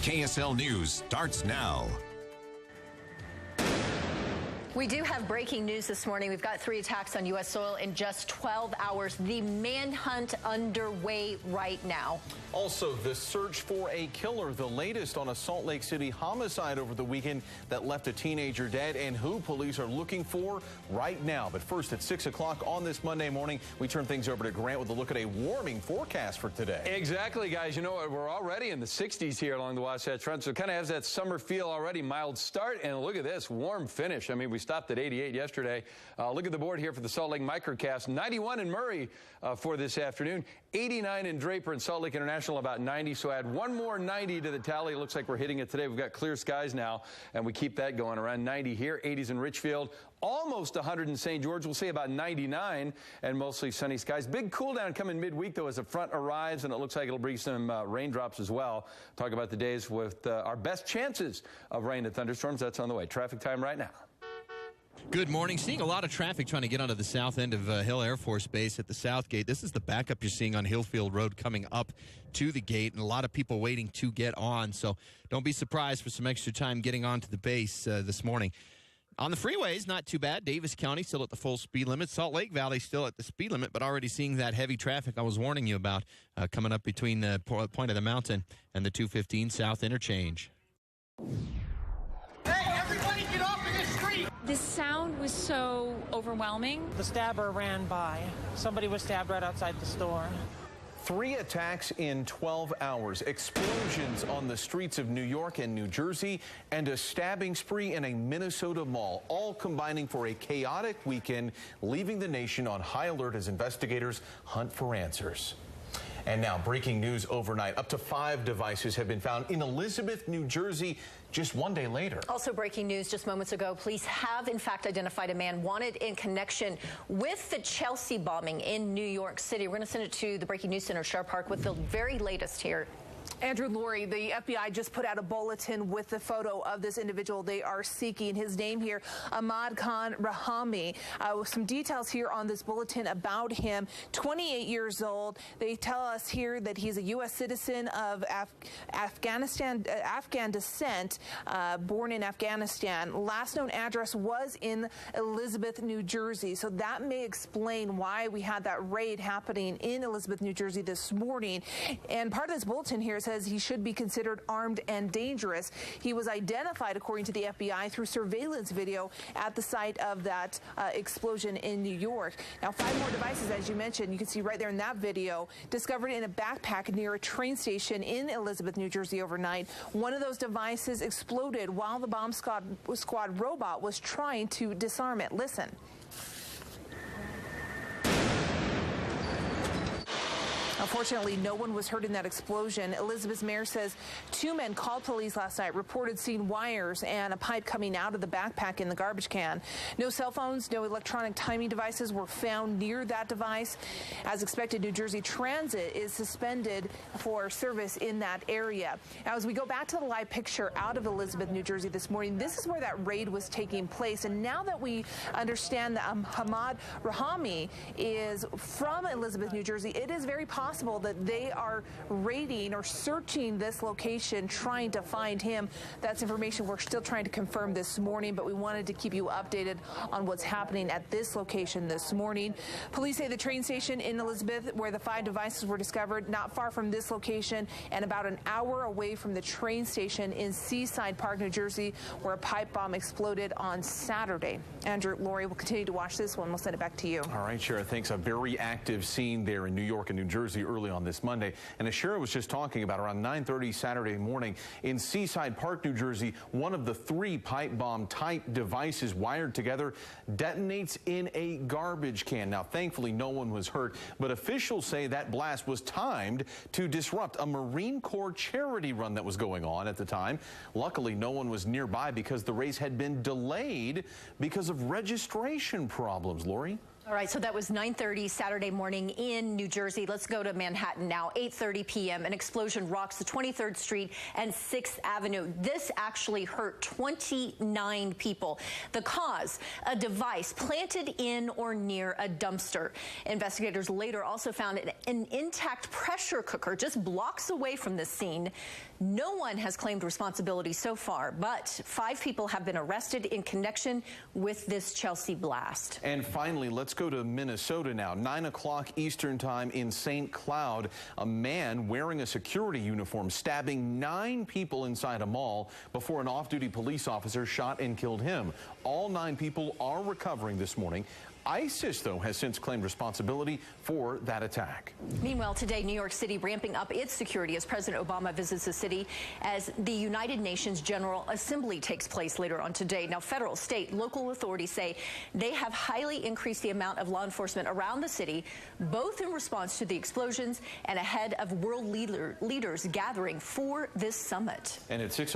KSL News starts now. We do have breaking news this morning. We've got 3 attacks on U.S. soil in just 12 hours. The manhunt underway right now. Also, the search for a killer, the latest on a Salt Lake City homicide over the weekend that left a teenager dead, and who police are looking for right now. But first, at 6 o'clock on this Monday morning, we turn things over to Grant with a look at a warming forecast for today. Exactly, guys. You know, we're already in the 60s here along the Wasatch Front, so it kind of has that summer feel already. Mild start, and look at this, warm finish. I mean, we stopped at 88 yesterday. Look at the board here for the Salt Lake microcast. 91 in Murray for this afternoon. 89 in Draper and Salt Lake International, about 90. So add one more 90 to the tally. It looks like we're hitting it today. We've got clear skies now, and we keep that going around 90 here. 80s in Richfield, almost 100 in St. George. We'll say about 99 and mostly sunny skies. Big cool down coming midweek, though, as the front arrives, and it looks like it'll bring some raindrops as well. Talk about the days with our best chances of rain and thunderstorms. That's on the way. Traffic time right now. Good morning. Seeing a lot of traffic trying to get onto the south end of Hill Air Force Base at the south gate. This is the backup you're seeing on Hillfield Road coming up to the gate, and a lot of people waiting to get on. So don't be surprised for some extra time getting onto the base this morning. On the freeways, not too bad. Davis County still at the full speed limit. Salt Lake Valley still at the speed limit, but already seeing that heavy traffic I was warning you about coming up between the point of the mountain and the 215 South interchange. Hey, everybody get off of this street! The sound was so overwhelming. The stabber ran by. Somebody was stabbed right outside the store. 3 attacks in 12 hours, explosions on the streets of New York and New Jersey, and a stabbing spree in a Minnesota mall, all combining for a chaotic weekend, leaving the nation on high alert as investigators hunt for answers. And now, breaking news overnight. Up to 5 devices have been found in Elizabeth, New Jersey, just one day later. Also breaking news just moments ago. Police have, in fact, identified a man wanted in connection with the Chelsea bombing in New York City. We're going to send it to the Breaking News Center, Shar Park, with the very latest here. Andrew, Lori, the FBI just put out a bulletin with the photo of this individual they are seeking. His name here, Ahmad Khan Rahami. Some details here on this bulletin about him. 28 years old. They tell us here that he's a U.S. citizen of Afghan descent, born in Afghanistan. Last known address was in Elizabeth, New Jersey. So that may explain why we had that raid happening in Elizabeth, New Jersey this morning. And part of this bulletin here says he should be considered armed and dangerous. He was identified, according to the FBI, through surveillance video at the site of that explosion in New York. Now, 5 more devices, as you mentioned, you can see right there in that video, discovered in a backpack near a train station in Elizabeth, New Jersey overnight. One of those devices exploded while the bomb squad robot was trying to disarm it. Listen. Unfortunately, no one was hurt in that explosion. Elizabeth's mayor says 2 men called police last night, reported seeing wires and a pipe coming out of the backpack in the garbage can. No cell phones, no electronic timing devices were found near that device. As expected, New Jersey Transit is suspended for service in that area. Now, as we go back to the live picture out of Elizabeth, New Jersey this morning, this is where that raid was taking place. And now that we understand that Ahmad Rahami is from Elizabeth, New Jersey, it is very possible that they are raiding or searching this location, trying to find him. That's information we're still trying to confirm this morning, but we wanted to keep you updated on what's happening at this location this morning. Police say the train station in Elizabeth, where the 5 devices were discovered, not far from this location and about an hour away from the train station in Seaside Park, New Jersey, where a pipe bomb exploded on Saturday. Andrew, Lori, we'll continue to watch this one. We'll send it back to you. All right, Shara, thanks. A very active scene there in New York and New Jersey early on this Monday. And as Shara was just talking about, around 9:30 Saturday morning in Seaside Park, New Jersey, one of the 3 pipe bomb type devices wired together detonates in a garbage can. Now, thankfully, no one was hurt, but officials say that blast was timed to disrupt a Marine Corps charity run that was going on at the time. Luckily, no one was nearby because the race had been delayed because of registration problems. Lori? All right, so that was 9:30 Saturday morning in New Jersey. Let's go to Manhattan now. 8:30 p.m. An explosion rocks the 23rd Street and 6th Avenue. This actually hurt 29 people. The cause, a device planted in or near a dumpster. Investigators later also found an intact pressure cooker just blocks away from the scene. No one has claimed responsibility so far, but 5 people have been arrested in connection with this Chelsea blast. And finally, let's go to Minnesota now. 9 o'clock Eastern time in St. Cloud. A man wearing a security uniform stabbing 9 people inside a mall before an off-duty police officer shot and killed him. All 9 people are recovering this morning. ISIS, though, has since claimed responsibility for that attack. Meanwhile, today, New York City ramping up its security as President Obama visits the city as the United Nations General Assembly takes place later on today. Now, federal, state, local authorities say they have highly increased the amount of law enforcement around the city, both in response to the explosions and ahead of world leaders gathering for this summit. And at 6